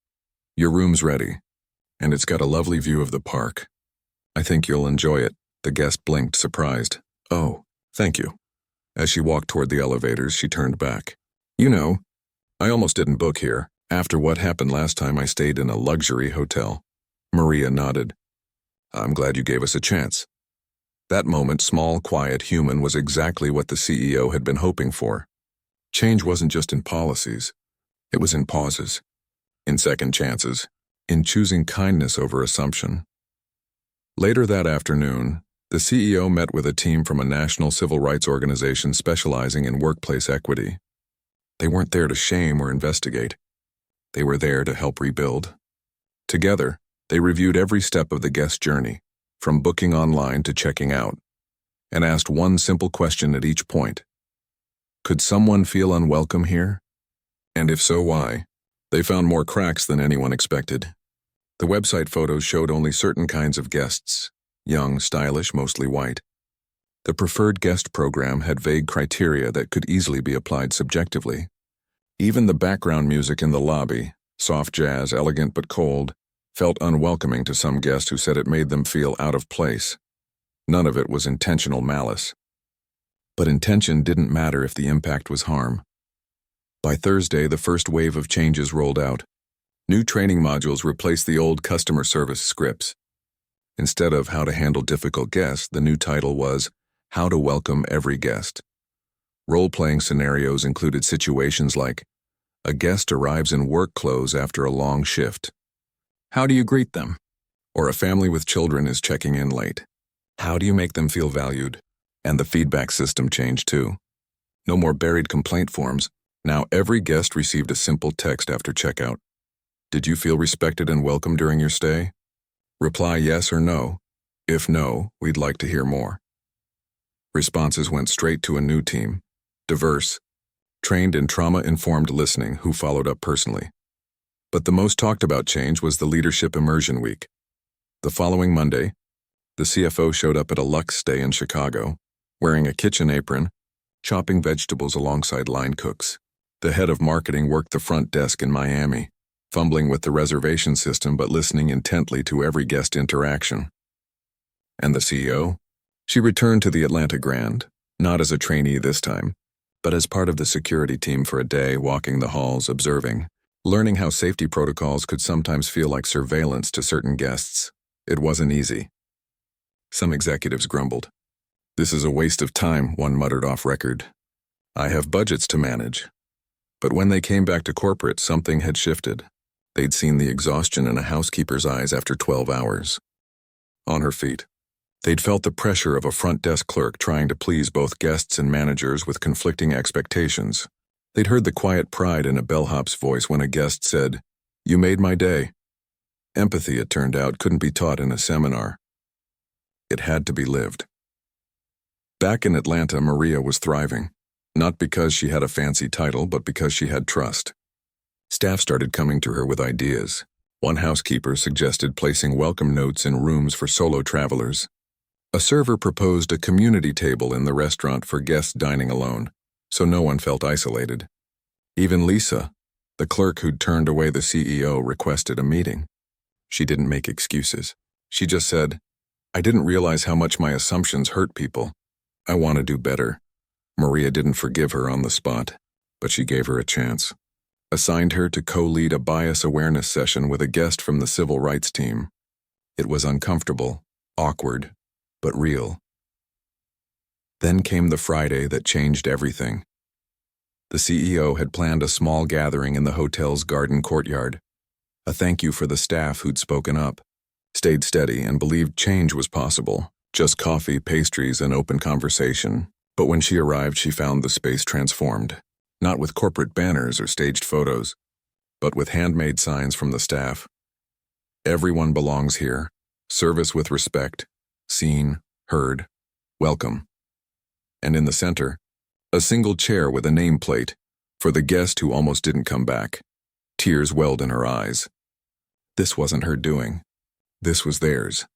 "Your room's ready, and it's got a lovely view of the park. I think you'll enjoy it." The guest blinked, surprised. "Oh, thank you." As she walked toward the elevators, she turned back. "You know, I almost didn't book here. After what happened last time, I stayed in a luxury hotel." Maria nodded. "I'm glad you gave us a chance." That moment, small, quiet, human, was exactly what the CEO had been hoping for. Change wasn't just in policies. It was in pauses, in second chances, in choosing kindness over assumption. Later that afternoon, the CEO met with a team from a national civil rights organization specializing in workplace equity. They weren't there to shame or investigate. They were there to help rebuild. Together, they reviewed every step of the guest journey, from booking online to checking out, and asked one simple question at each point. Could someone feel unwelcome here? And if so, why? They found more cracks than anyone expected. The website photos showed only certain kinds of guests, young, stylish, mostly white. The preferred guest program had vague criteria that could easily be applied subjectively. Even the background music in the lobby, soft jazz, elegant but cold, felt unwelcoming to some guest who said it made them feel out of place. None of it was intentional malice. But intention didn't matter if the impact was harm. By Thursday, the first wave of changes rolled out. New training modules replaced the old customer service scripts. Instead of how to handle difficult guests, the new title was How to Welcome Every Guest. Role-playing scenarios included situations like, a guest arrives in work clothes after a long shift. How do you greet them? Or a family with children is checking in late. How do you make them feel valued? And the feedback system changed too. No more buried complaint forms. Now every guest received a simple text after checkout. Did you feel respected and welcome during your stay? Reply yes or no. If no, we'd like to hear more. Responses went straight to a new team, diverse, trained in trauma-informed listening, who followed up personally. But the most talked about change was the Leadership Immersion Week. The following Monday, the CFO showed up at a luxe stay in Chicago, wearing a kitchen apron, chopping vegetables alongside line cooks. The head of marketing worked the front desk in Miami, fumbling with the reservation system but listening intently to every guest interaction. And the CEO? She returned to the Atlanta Grand, not as a trainee this time, but as part of the security team for a day, walking the halls, observing, learning how safety protocols could sometimes feel like surveillance to certain guests. It wasn't easy. Some executives grumbled. This is a waste of time, one muttered off record. I have budgets to manage. But when they came back to corporate, something had shifted. They'd seen the exhaustion in a housekeeper's eyes after 12 hours. On her feet, they'd felt the pressure of a front desk clerk trying to please both guests and managers with conflicting expectations. They'd heard the quiet pride in a bellhop's voice when a guest said, "You made my day." Empathy, it turned out, couldn't be taught in a seminar. It had to be lived. Back in Atlanta, Maria was thriving, not because she had a fancy title, but because she had trust. Staff started coming to her with ideas. One housekeeper suggested placing welcome notes in rooms for solo travelers. A server proposed a community table in the restaurant for guests dining alone, so no one felt isolated. Even Lisa, the clerk who'd turned away the CEO, requested a meeting. She didn't make excuses. She just said, "I didn't realize how much my assumptions hurt people. I want to do better." Maria didn't forgive her on the spot, but she gave her a chance. Assigned her to co-lead a bias awareness session with a guest from the civil rights team. It was uncomfortable, awkward, but real. Then came the Friday that changed everything. The CEO had planned a small gathering in the hotel's garden courtyard. A thank you for the staff who'd spoken up, stayed steady, and believed change was possible. Just coffee, pastries, and open conversation. But when she arrived, she found the space transformed. Not with corporate banners or staged photos, but with handmade signs from the staff. Everyone belongs here. Service with respect. Seen, heard, welcome. And in the center, a single chair with a nameplate for the guest who almost didn't come back. Tears welled in her eyes. This wasn't her doing. This was theirs.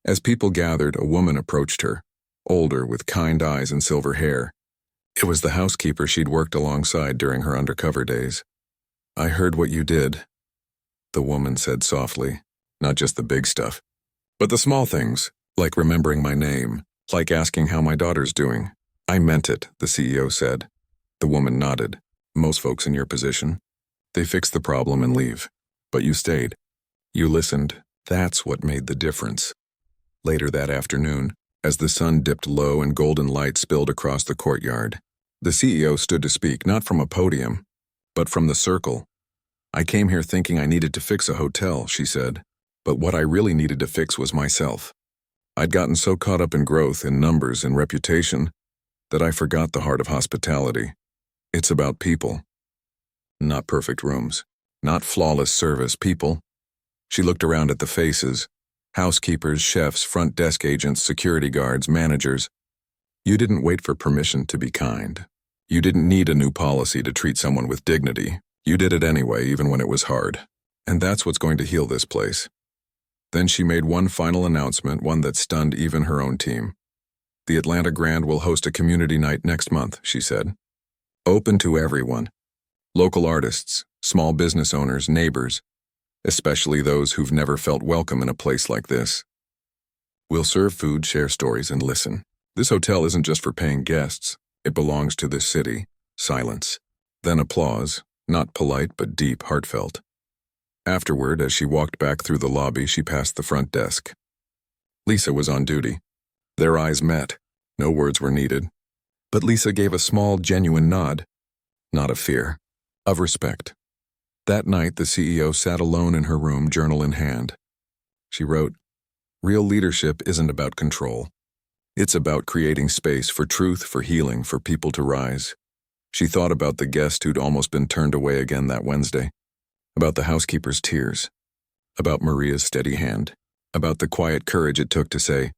As people gathered, a woman approached her, older, with kind eyes and silver hair. It was the housekeeper she'd worked alongside during her undercover days. "I heard what you did," the woman said softly. "Not just the big stuff, but the small things, like remembering my name, like asking how my daughter's doing." "I meant it," the CEO said. The woman nodded. "Most folks in your position, they fix the problem and leave. But you stayed. You listened. That's what made the difference." Later that afternoon, as the sun dipped low and golden light spilled across the courtyard, the CEO stood to speak, not from a podium, but from the circle. "I came here thinking I needed to fix a hotel," she said. "But what I really needed to fix was myself. I'd gotten so caught up in growth, in numbers, and reputation, that I forgot the heart of hospitality. It's about people. Not perfect rooms, not flawless service, people." She looked around at the faces, housekeepers, chefs, front desk agents, security guards, managers. You didn't wait for permission to be kind. You didn't need a new policy to treat someone with dignity. You did it anyway, even when it was hard. And that's what's going to heal this place. Then she made one final announcement, one that stunned even her own team. The Atlanta Grand will host a community night next month, she said. Open to everyone. Local artists, small business owners, neighbors, especially those who've never felt welcome in a place like this. We'll serve food, share stories, and listen. This hotel isn't just for paying guests. It belongs to this city. Silence. Then applause, not polite but deep, heartfelt. Afterward, as she walked back through the lobby, she passed the front desk. Lisa was on duty. Their eyes met. No words were needed. But Lisa gave a small, genuine nod. Not of fear, of respect. That night, the CEO sat alone in her room, journal in hand. She wrote, "Real leadership isn't about control. It's about creating space for truth, for healing, for people to rise." She thought about the guest who'd almost been turned away again that Wednesday, about the housekeeper's tears, about Maria's steady hand, about the quiet courage it took to say,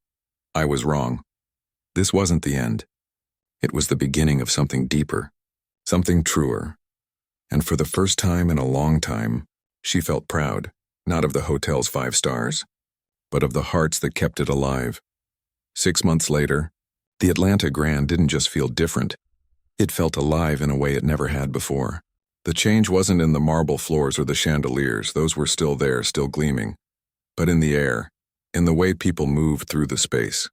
"I was wrong." This wasn't the end. It was the beginning of something deeper, something truer. And for the first time in a long time, she felt proud, not of the hotel's 5 stars, but of the hearts that kept it alive. 6 months later, the Atlanta Grand didn't just feel different. It felt alive in a way it never had before. The change wasn't in the marble floors or the chandeliers, those were still there, still gleaming, but in the air, in the way people moved through the space.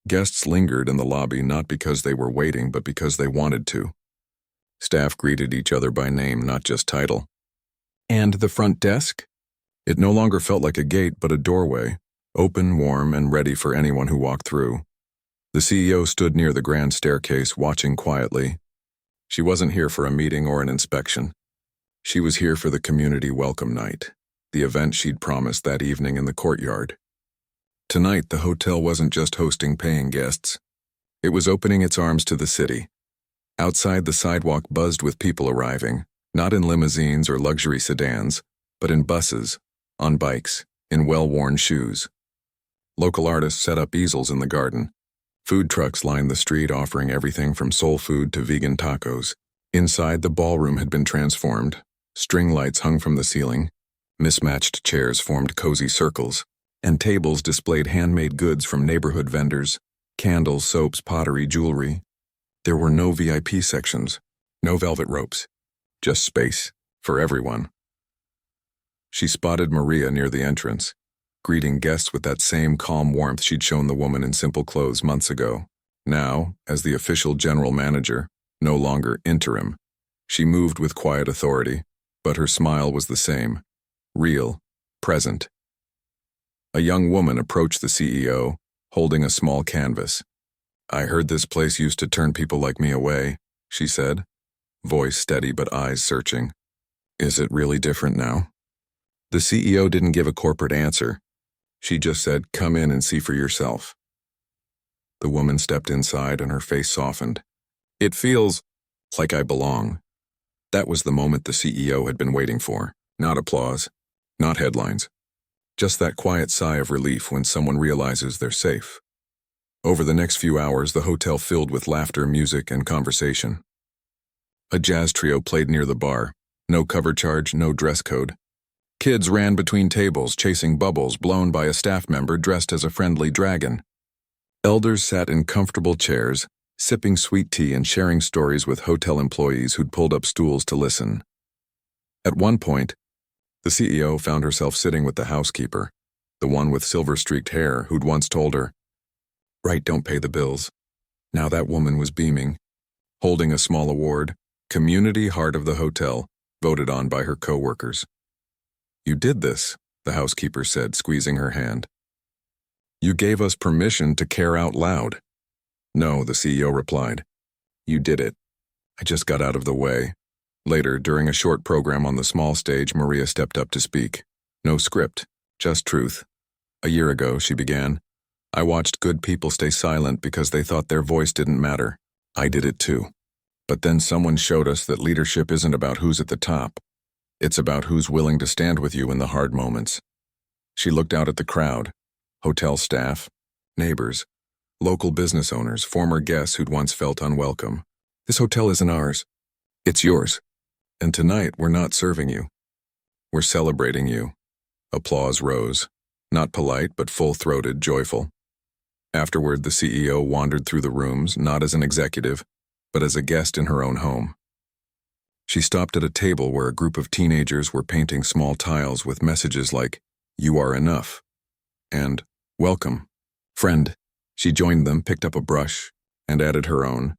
Guests lingered in the lobby not because they were waiting, but because they wanted to. Staff greeted each other by name, not just title. And the front desk? It no longer felt like a gate, but a doorway, open, warm, and ready for anyone who walked through. The CEO stood near the grand staircase, watching quietly. She wasn't here for a meeting or an inspection. She was here for the community welcome night, the event she'd promised that evening in the courtyard. Tonight, the hotel wasn't just hosting paying guests. It was opening its arms to the city. Outside, the sidewalk buzzed with people arriving, not in limousines or luxury sedans, but in buses, on bikes, in well-worn shoes. Local artists set up easels in the garden. Food trucks lined the street, offering everything from soul food to vegan tacos. Inside, the ballroom had been transformed. String lights hung from the ceiling. Mismatched chairs formed cozy circles, and tables displayed handmade goods from neighborhood vendors, candles, soaps, pottery, jewelry. There were no VIP sections, no velvet ropes, just space for everyone. She spotted Maria near the entrance, greeting guests with that same calm warmth she'd shown the woman in simple clothes months ago. Now, as the official general manager, no longer interim, she moved with quiet authority, but her smile was the same, real, present. A young woman approached the CEO, holding a small canvas. "I heard this place used to turn people like me away," she said, voice steady but eyes searching. "Is it really different now?" The CEO didn't give a corporate answer. She just said, "Come in and see for yourself." The woman stepped inside and her face softened. "It feels like I belong." That was the moment the CEO had been waiting for. Not applause, not headlines. Just that quiet sigh of relief when someone realizes they're safe. Over the next few hours, the hotel filled with laughter, music, and conversation. A jazz trio played near the bar. No cover charge, no dress code. Kids ran between tables, chasing bubbles blown by a staff member dressed as a friendly dragon. Elders sat in comfortable chairs, sipping sweet tea and sharing stories with hotel employees who'd pulled up stools to listen. At one point, the CEO found herself sitting with the housekeeper, the one with silver-streaked hair who'd once told her, "Right, don't pay the bills." Now that woman was beaming, holding a small award, Community Heart of the Hotel, voted on by her co-workers. "You did this," the housekeeper said, squeezing her hand. "You gave us permission to care out loud." "No," the CEO replied. "You did it. I just got out of the way." Later, during a short program on the small stage, Maria stepped up to speak. No script, just truth. "A year ago," she began, "I watched good people stay silent because they thought their voice didn't matter. I did it too. But then someone showed us that leadership isn't about who's at the top. It's about who's willing to stand with you in the hard moments." She looked out at the crowd, hotel staff, neighbors, local business owners, former guests who'd once felt unwelcome. This hotel isn't ours. It's yours. And tonight, we're not serving you. We're celebrating you." Applause rose. Not polite, but full-throated, joyful. Afterward, the CEO wandered through the rooms, not as an executive, but as a guest in her own home. She stopped at a table where a group of teenagers were painting small tiles with messages like, "You are enough," and "Welcome, friend." She joined them, picked up a brush, and added her own.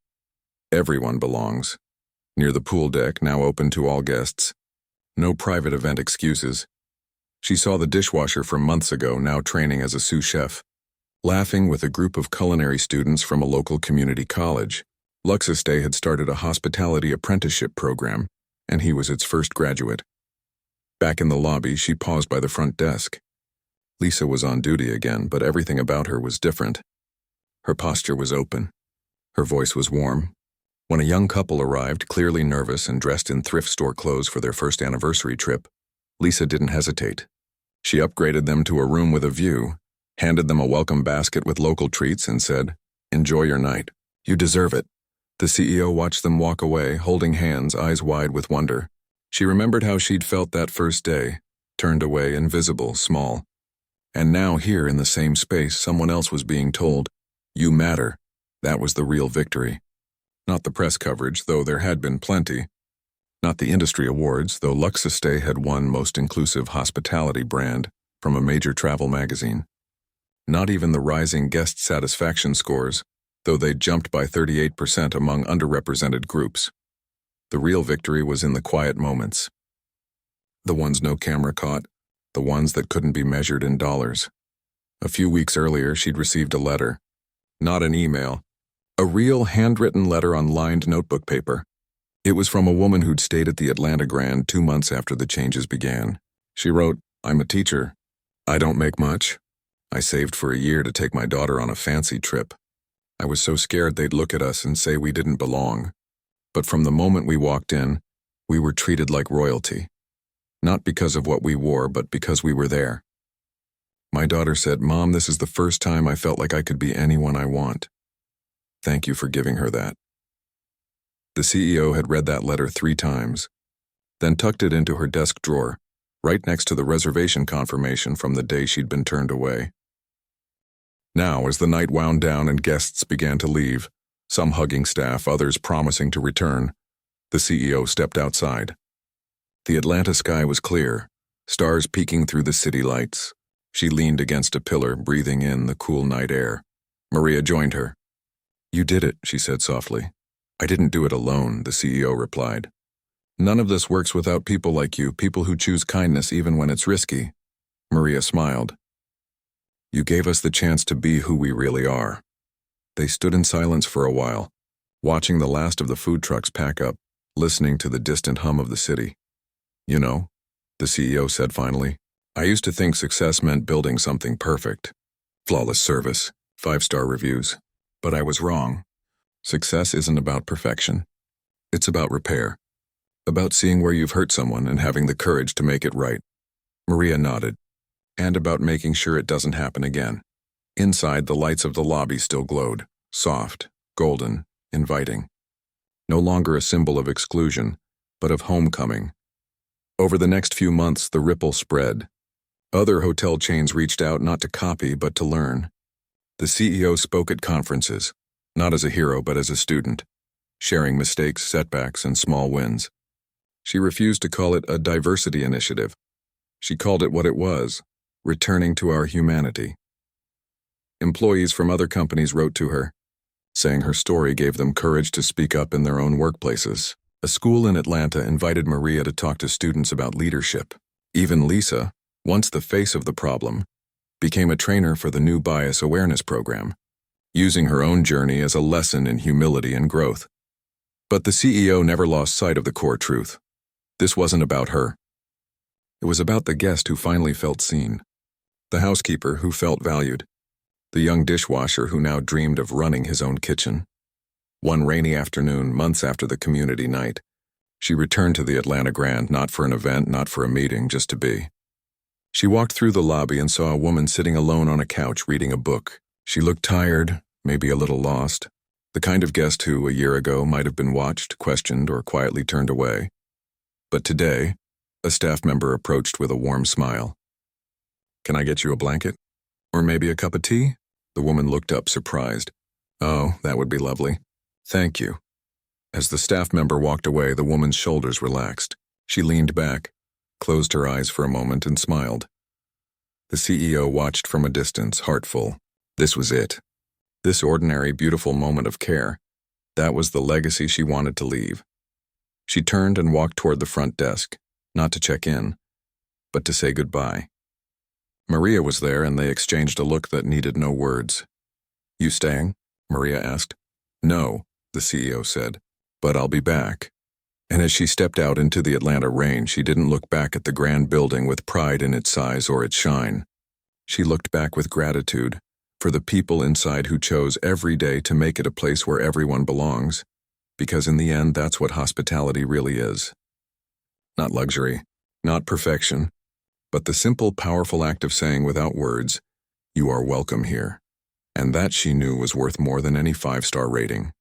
"Everyone belongs." Near the pool deck, now open to all guests. No private event excuses. She saw the dishwasher from months ago, now training as a sous chef. Laughing with a group of culinary students from a local community college, Luxestay had started a hospitality apprenticeship program, and he was its first graduate. Back in the lobby, she paused by the front desk. Lisa was on duty again, but everything about her was different. Her posture was open. Her voice was warm. When a young couple arrived, clearly nervous and dressed in thrift store clothes for their first anniversary trip, Lisa didn't hesitate. She upgraded them to a room with a view, handed them a welcome basket with local treats, and said, "Enjoy your night. You deserve it." The CEO watched them walk away, holding hands, eyes wide with wonder. She remembered how she'd felt that first day, turned away, invisible, small. And now here in the same space, someone else was being told, "You matter." That was the real victory. Not the press coverage, though there had been plenty. Not the industry awards, though Luxestay had won Most Inclusive Hospitality brand from a major travel magazine. Not even the rising guest satisfaction scores, though they jumped by 38% among underrepresented groups. The real victory was in the quiet moments. The ones no camera caught, the ones that couldn't be measured in dollars. A few weeks earlier, she'd received a letter. Not an email. A real handwritten letter on lined notebook paper. It was from a woman who'd stayed at the Atlanta Grand 2 months after the changes began. She wrote, "I'm a teacher. I don't make much. I saved for a year to take my daughter on a fancy trip. I was so scared they'd look at us and say we didn't belong. But from the moment we walked in, we were treated like royalty. Not because of what we wore, but because we were there. My daughter said, 'Mom, this is the first time I felt like I could be anyone I want.' Thank you for giving her that." The CEO had read that letter 3 times, then tucked it into her desk drawer, right next to the reservation confirmation from the day she'd been turned away. Now, as the night wound down and guests began to leave, some hugging staff, others promising to return, the CEO stepped outside. The Atlanta sky was clear, stars peeking through the city lights. She leaned against a pillar, breathing in the cool night air. Maria joined her. "You did it," she said softly. "I didn't do it alone," the CEO replied. "None of this works without people like you, people who choose kindness even when it's risky." Maria smiled. "You gave us the chance to be who we really are." They stood in silence for a while, watching the last of the food trucks pack up, listening to the distant hum of the city. "You know," the CEO said finally, "I used to think success meant building something perfect. Flawless service, 5-star reviews. But I was wrong. Success isn't about perfection. It's about repair. About seeing where you've hurt someone and having the courage to make it right." Maria nodded. "And about making sure it doesn't happen again." Inside, the lights of the lobby still glowed, soft, golden, inviting. No longer a symbol of exclusion, but of homecoming. Over the next few months, the ripple spread. Other hotel chains reached out not to copy, but to learn. The CEO spoke at conferences, not as a hero, but as a student, sharing mistakes, setbacks, and small wins. She refused to call it a diversity initiative. She called it what it was, returning to our humanity. Employees from other companies wrote to her, saying her story gave them courage to speak up in their own workplaces. A school in Atlanta invited Maria to talk to students about leadership. Even Lisa, once the face of the problem, became a trainer for the new bias awareness program, using her own journey as a lesson in humility and growth. But the CEO never lost sight of the core truth. This wasn't about her. It was about the guest who finally felt seen, the housekeeper who felt valued, the young dishwasher who now dreamed of running his own kitchen. One rainy afternoon, months after the community night, she returned to the Atlanta Grand, not for an event, not for a meeting, just to be. She walked through the lobby and saw a woman sitting alone on a couch reading a book. She looked tired, maybe a little lost. The kind of guest who, a year ago, might have been watched, questioned, or quietly turned away. But today, a staff member approached with a warm smile. "Can I get you a blanket? Or maybe a cup of tea?" The woman looked up, surprised. "Oh, that would be lovely. Thank you." As the staff member walked away, the woman's shoulders relaxed. She leaned back, closed her eyes for a moment, and smiled. The CEO watched from a distance, heart full. This was it. This ordinary, beautiful moment of care. That was the legacy she wanted to leave. She turned and walked toward the front desk, not to check in, but to say goodbye. Maria was there, and they exchanged a look that needed no words. "You staying?" Maria asked. "No," the CEO said, "but I'll be back." And as she stepped out into the Atlanta rain, she didn't look back at the grand building with pride in its size or its shine. She looked back with gratitude for the people inside who chose every day to make it a place where everyone belongs, because in the end, that's what hospitality really is. Not luxury, not perfection, but the simple, powerful act of saying without words, "You are welcome here." And that, she knew, was worth more than any 5-star rating.